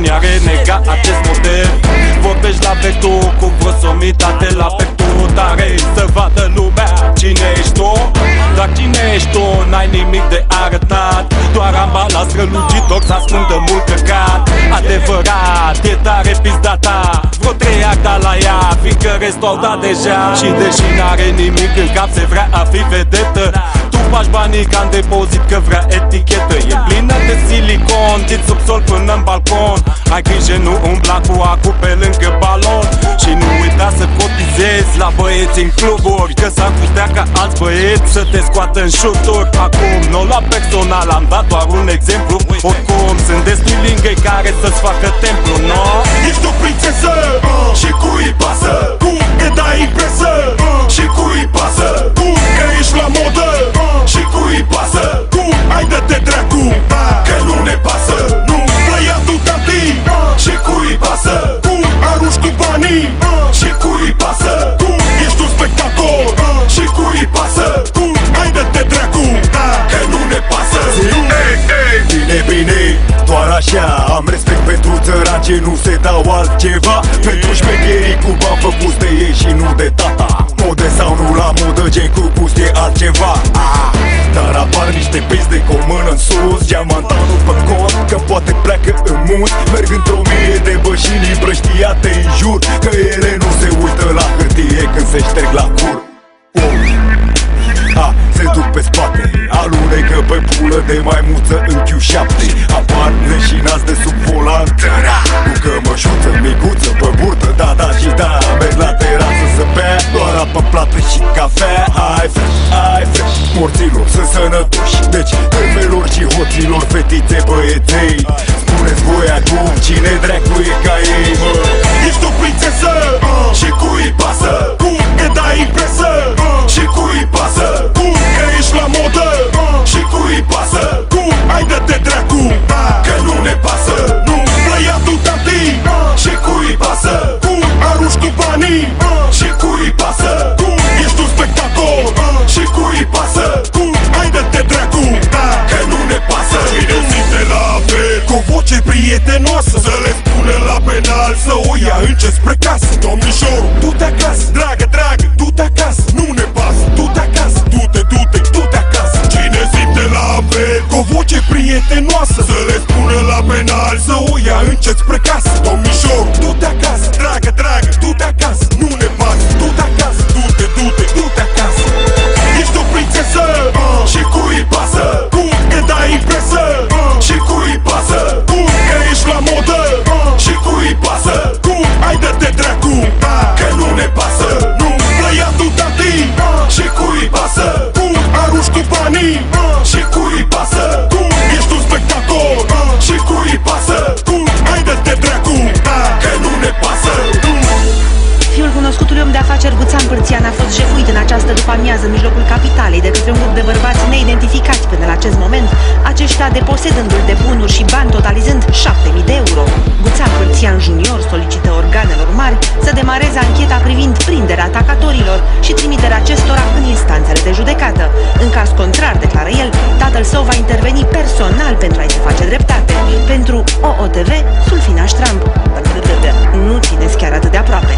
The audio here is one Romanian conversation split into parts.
cine are nega acest model. Vorbești la vetu cu vreo somitate la petu tare, să vadă lumea cine ești tu. Dar cine ești tu, n-ai nimic de arătat, doar ambalat strălucitor să ascundă mult căcat. Adevărat, e tare pizda ta, vreo 3 acta la ea, fiindcă restul au dat deja. Și deși n-are nimic în cap, se vrea a fi vedetă. Tu faci banii ca în depozit, că vrea etichetă. E plină de silicon, din subsol până în balcon. Ai grijă, nu umbla cu acu pe lângă balon. Și nu uita să cotizezi la băieți în cluburi, că s-ar putea ca alți băieți să te scoată în șuturi. Acum, nu la personal, am dat doar un exemplu. Oricum, sunt destui lingăi care să-ți facă templu, no? Ești o prințesă și cui pasă? Cum te dai impresă și cui pasă? Cum că ești la modă și cui pasă? Cum ai dă-te dracu că nu ne pasă? Nu plăiatul tanti și cui pasă? Cum arunci tu banii și cui pasă? Cum ești un spectacol și cui pasă? Cum ai dă-te dracu că nu ne pasă? Bine, bine, doar așa am respect pentru țărani ce nu se dau altceva. Pentru șmecherii cu bani făcuți de ei și nu de tata. Mode sau nu la modă, gen cu gust e altceva. Dar apar niște pizde cu o mână în sus, geamantanul pe cont, că poate pleacă în munți. Merg într-o mie de bășini împrăștiate în jur, că ele nu se uită la hârtie când se șterg la cur. Se duc pe spate, alunecă pe pulă de maimuță în Q7. Apar leșinați de sub volant, cu cămășuță micuță pe burtă, da, da și da. Merg la terasă să bea doar apă plată și cafea. Hai fresh, morților sunt sănătoși, deci femelor și hoților, fetițe, băieței, spuneți voi acum cine dracu e ca ei, mă. Ești o prințesă și cui pasă? Cum te dai impresă și cui pasă? Cum că ești la modă și cui pasă? Cum ai dă-te dracu că nu ne pasă? Nu plăiatul tanti și cui pasă? Cum arunci tu banii și cui pasă? Cum ești un spectacol și cui pasă? Cum ai dă-te dracu că nu ne pasă? Cine simte la apel cu voce prietenoasă, să le spună la penal să o ia încet spre casă. Domnișorul, du-te acasă, dragă, du-te acasă, nu ne pasă, du-te acasă, du-te acasă. Cine simte la apel cu o voce prietenoasă, să le spună la penal să o ia încet spre casă. Domnișorul, du-te acasă, dragă, du-te acasă, nu ne pasă, du-te acasă, du-te acasă. Ești o prințesă și cui pasă? Cum te dai impresă și cui pasă? Cum că ești la modă și cui pasă? Cum ai dă-te dracu că nu ne pasă? Nu plăiatul tanti și cui pasă? Cum arunci tu banii și cui pasă? Cum ești un spectacol și cui pasă? Cum ai dă-te dracu că nu ne pasă? Fiul cunoscutului om de afaceri Guțan Pârțian a fost jefuit în această după-amiază în mijlocul capitalei de către un grup de bărbați neidentificați până la acest moment, aceștia deposedându-l de bunuri și bani totalizând 7.000 de euro. Guțan Pârțian Junior solicită organelor mari să demareze ancheta privind prinderea atacatorilor și trimiterea acestora în instanțele de judecată. În caz contrar, declară el, tatăl său va interveni personal pentru a-i se face dreptate. Pentru OOTV, Sulfina Ștramp. Nu țineți chiar atât de aproape.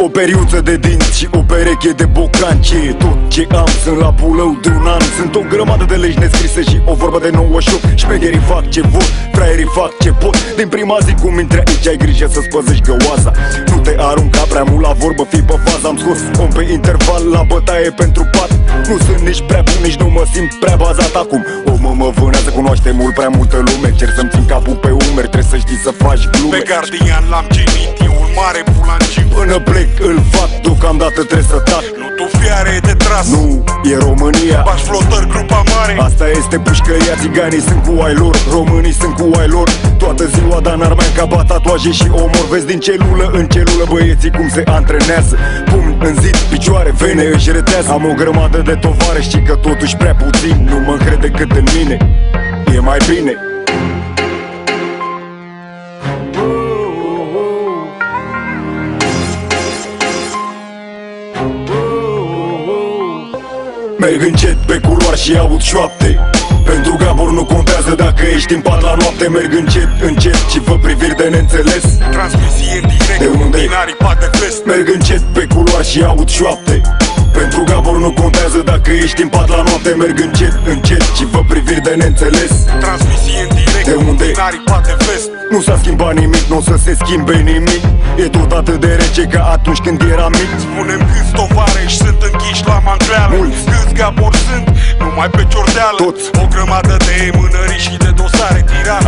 O periuță de dinți și o pereche de bocanci. Tot ce am sunt la pulău de un an. Sunt o grămadă de legi nescrise și o vorbă de 98. Șmecherii fac ce vor, fraierii fac ce pot. Din prima zi cum intri aici ai grijă să-ți păzești găoaza. Nu te arunca prea mult la vorbă, fii pe fază. Am scos om pe interval la bătaie pentru pat. Nu sunt nici prea bun, nici nu mă simt prea bazat acum. O mă vânează, cunoaște mult prea multă lume. Cer să-mi țin capul pe umeri, trebuie să știi să faci glume. Pe gardian l-am cenit, e un mare pulanciu. Până plec îl fac, deocamdată trebuie să tac. Nu tu fiare de tras, Nu, e România. bași flotări, grupa mare. Asta este pușcăria, țiganii sunt cu ai lor, românii sunt cu ai lor. Toată ziua Danarmean ca bat tatuaje și omor. Vezi din celulă în celulă băieții cum se antrenează. Pumni în zid, picioare, vene își retează. Am o grămadă de tovare, știi că totuși prea puțin. Nu mă încred decât în mine, e mai bine. Merg încet pe culoar și aud șoapte. Pentru Gabor nu contează dacă ești în pat la noapte. Merg încet, încet și văd priviri de neînțeles. Transmisie în direct, De unde? din aripa de vest. Merg încet pe culoar și aud șoapte. Pentru Gabor nu contează dacă ești în pat la noapte. Merg încet, încet și văd priviri de neînțeles. Transmisie în direct, De unde? din aripa de vest. Nu s-a schimbat nimic, nu o să se schimbe nimic. E tot atât de rece ca atunci când eram mic. Spunem câți tovarăși sunt închiși la mancleală. Mulți. Câți Gabor sunt, numai pe ciordeală. Toți. O grămadă de mânării și de dosare tirate.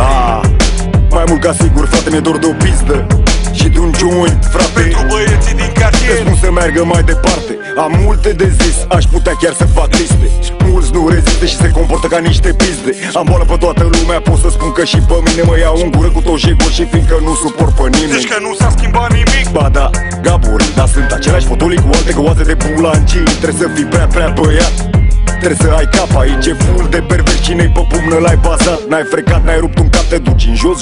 Mai mult ca sigur, frate, mi-e dor de o pistă și de un joint, frate. Pentru băieții din cartier, Spun să meargă mai departe. Am multe de zis, aș putea chiar să fac liste. Mulți nu rezistă și se comportă ca niște pizde. Am boală pe toată lumea, pot să spun că și pe mine mă iau în gură cu tot jegul. Și fiindcă nu suport pe nimeni. zici că nu s-a schimbat nimic. Ba da, Gaborii, dar sunt același fotolii cu alte găoaze de bulancii. Trebuie să fii prea băiat, trebuie să ai cap, aici e full de pervers. Cine-i pe pumnă l-ai bazat, n-ai frecat, n-ai rupt un cap, te duci în jos.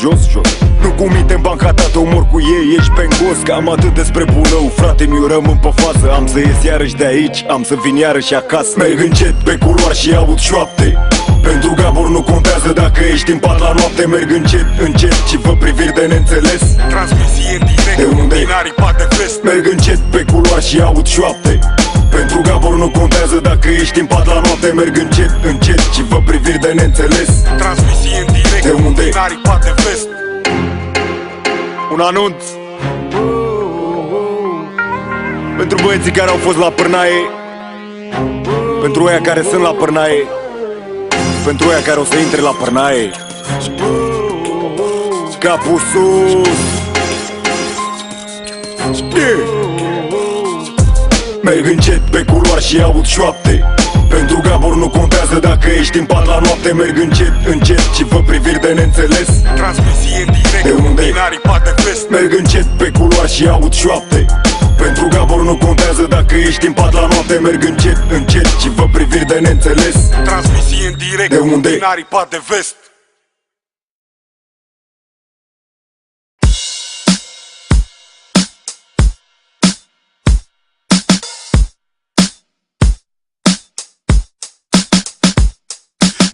Nu cu minte în banca ta, te omor cu ei, ești pe ngos. Cam atât despre bunău, frate, mi-o rămân pe fază. Am să ies iarăși de aici, am să vin iarăși acasă. Merg încet pe culoar și aud șoapte. Pentru Gabor nu contează dacă ești în pat la noapte. Merg încet, încet și văd priviri de neînțeles. Transmisie în direct, De unde? din aripa de vest. Merg încet pe culoar și aud șoapte. Pentru Gabor nu contează dacă ești în pat la noapte. Merg încet, încet și văd priviri de neînțeles. Transmisie în direct, De unde? din aripa de vest. Un anunț pentru băieții care au fost la pârnaie, pentru ăia care sunt la pârnaie, pentru ăia care o să intre la pârnaie. Capul sus. Merg încet pe culoar și aud șoapte. Pentru Gabor nu contează dacă ești în pat la noapte. Merg încet, încet și văd priviri de neînțeles. Transmisie în direct, De unde? din aripa de vest. Merg încet pe culoar și aud șoapte. Pentru Gabor nu contează dacă ești în pat la noapte. Merg încet, încet și văd priviri de neînțeles. Transmisie în direct, De unde? din aripa de vest.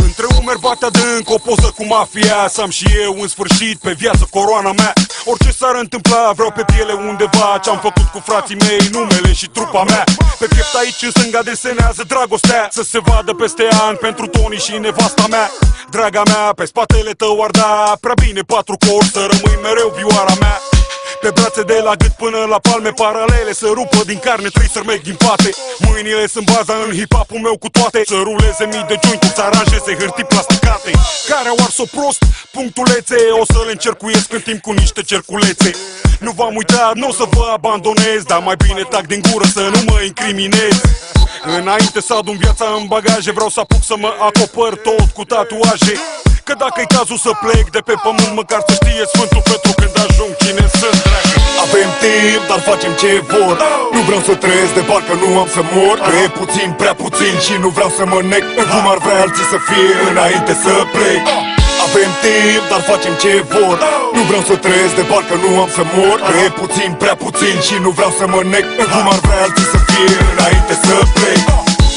Între umeri bate adânc o poză cu mafia. Să am și eu în sfârșit pe viață coroana mea. Orice s-ar întâmpla, vreau pe piele undeva ce-am făcut cu frații mei, numele și trupa mea. Pe piept aici în stânga desenează dragostea, să se vadă peste ani pentru Tony și nevasta mea. Draga mea, pe spatele tău ar da prea bine 4 cori, să rămâi mereu vioara mea. Pe brațe de la gât până la palme paralele, să rupă din carne 3 sărmeci din pate. Mâinile sunt baza în hip-hop-ul meu cu toate, să ruleze mii de joint, să aranjeze hârtii plasticate. Care au ars-o prost, punctulețe, o să le încercuiesc în timp cu niște cerculețe. Nu v-am uitat, nu o să vă abandonez, dar mai bine tac din gură să nu mă incriminez. Înainte să adun viața în bagaje, vreau să apuc să mă acopăr tot cu tatuaje. Că dacă-i cazul să plec de pe pământ, măcar să știe Sfântul Petru când ajung cine sunt, dragă. Avem timp, dar facem ce vor. Nu vreau să trăiesc de parcă nu am să mor. Că e puțin, prea puțin și nu vreau să mă nec în cum ar vrea alții să fie înainte să plec. Avem timp, dar facem ce vor. Nu vreau să trăiesc de parcă nu am să mor. Că e puțin, prea puțin și nu vreau să mă nec în cum ar vrea alții să fie înainte să plec.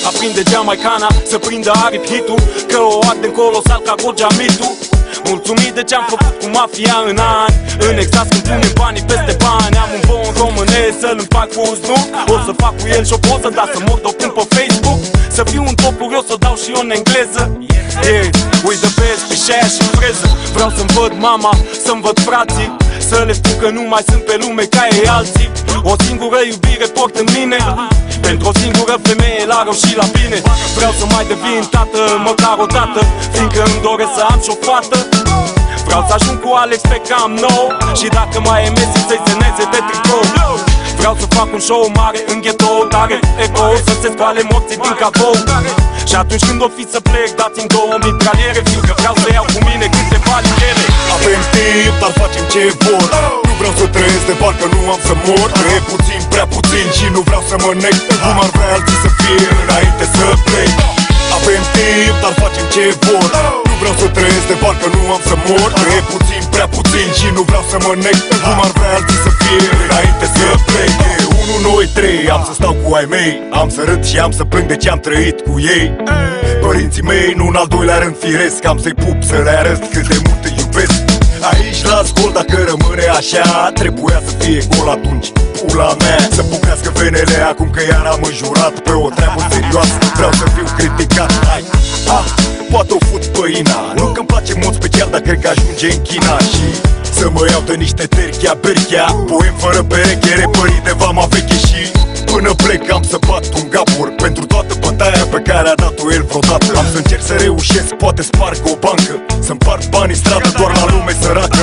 Aprinde geamaicana, să prindă aripi hitul, că o arde colosal ca Gojamitu. Mulțumit de ce-am făcut cu mafia în ani, în extaz când punem banii peste bani. Am un bon românesc să-l împac cu nu. O să fac cu el și o poză, dar să mor de-o pun pe Facebook. Să fiu un top eu să dau și eu în engleză. Yeah, we the best pe șaia și freză. Vreau să-mi văd mama, să-mi văd frații, să le spun că nu mai sunt pe lume ca ei alții. O singură iubire port în mine, pentru o singură femeie la rău și la bine. Vreau să mai devin tată, măcar o dată, fiindcă îmi doresc să am și o fată. Vreau să ajung cu Alex pe cam nou, și dacă mai e Messi să-i semneze pe tricou. Vreau să fac un show mare în ghetto, tare eco, să-ți scoale emoții din cadou. Și atunci când o fi să plec, dați-mi 2 mitraliere, fiindcă vreau să iau cu mine câteva litere. Avem timp, dar facem ce vor. Nu vreau să trăiesc de parcă nu am să mor. E puțin, prea puțin și nu vreau să mă nec. Cum ar vrea alții să fie înainte să plec. Avem timp, dar facem ce vor. Nu vreau să trăiesc de parcă nu am să mor. E puțin, prea puțin și nu vreau să mă nec. Cum ar vrea alții să fie înainte să plec. 1, 2, 3, am să stau cu ai mei. Am să râd și am să plâng de ce am trăit cu ei. Părinții mei, nu în al doilea rând firesc. Am să-i pup să le arăt cât de mult îi iubesc. Aici las gol dacă rămâne așa. Trebuia să fie gol atunci, pula mea. Să bucrească venele acum că iar am înjurat pe o treabă serioasă. Vreau să fiu criticat. Hai, poate o fut păina. Nu că-mi place în mod special, dar cred că ajunge în China. Și să mă iau de niște terchea, berchea. Poem fără pereche, repării de vama veche. Și până plec am să bat un gabur pentru toată bătaia pe care a dat-o el vreodată. Am să încerc să reușesc, poate sparg o bancă, să împart banii stradă doar la lume săracă.